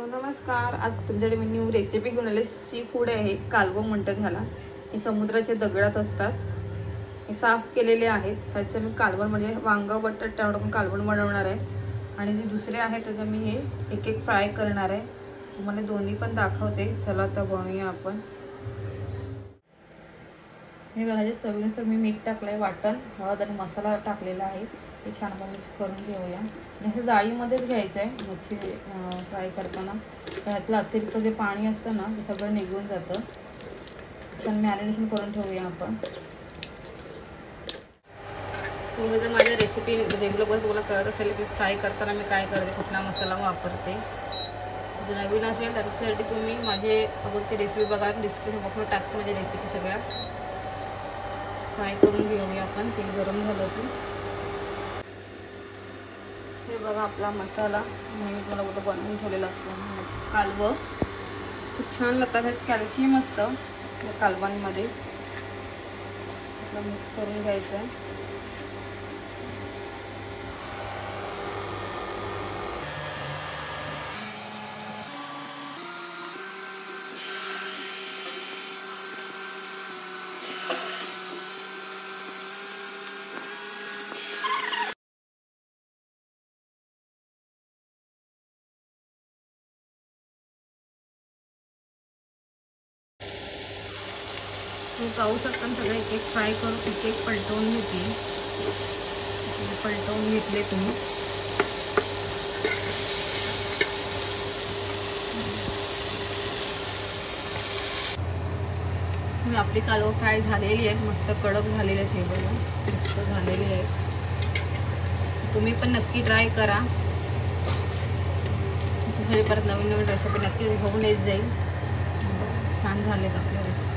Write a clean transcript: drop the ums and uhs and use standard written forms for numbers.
नमस्कार. आज तुमच्याकडे मी न्यू रेसिपी घेऊन आले. सी फूड आहे, कालवं म्हणतात ह्याला. हे समुद्राच्या दगडात असतात. हे साफ केलेले आहेत. ह्याचं मी कालवण म्हणजे वांग बटाटा टाकून कालवण बनवणार आहे. आणि जे दुसरे आहेत त्याचं मी हे एक एक फ्राय करणार आहे. तुम्हाला दोन्ही पण दाखवते. चला आता बनवूया आपण. हे बघा, चवीनुसार मी मीठ टाकलंय, वाटण हळद आणि मसाला टाकलेला आहे. हे छान मिक्स करून घेऊया. असं जाळीमध्येच घ्यायचं आहे मच्छी फ्राय करताना. ह्यातलं अतिरिक्त जे पाणी असतं ना ते सगळं निघून जातं. छान मॅरिनेशन करून ठेवूया आपण. तुम्ही जर माझ्या रेसिपी रेग्युलर बघत तुम्हाला कळत असेल की फ्राय करताना मी काय करते, कुठला मसाला वापरते. जर नवीन असेल त्याच्यासाठी तुम्ही माझे अगोदरची रेसिपी बघा, डिस्क्रिप्शन बॉक्समध्ये टाकते माझी रेसिपी सगळ्या. फ्राय करून घेऊया आपण. तेल गरम झालं की हे बघा आपला मसाला नेहमी तुम्हाला कुठं बनवून ठेवलेला असतो. कालवं खूप छान लागतात. ह्यात कॅल्शियम असतं या कालवांमध्ये. मिक्स करून घ्यायचं आहे. तुम्ही पाहू शकता सगळं एक एक फ्राय करून एक एक पलटवून घेतली. पलटवून घेतले तुम्ही. आपली कालवं फ्राय झालेली आहेत, मस्त कडक झालेले आहेत. हे बघा मस्त झालेली आहेत. तुम्ही पण नक्की ट्राय करा. तुमच्यासाठी परत नवीन नवीन रेसिपी नक्की घेऊन येत जाईल. छान झालेत आपल्या रेसिपी.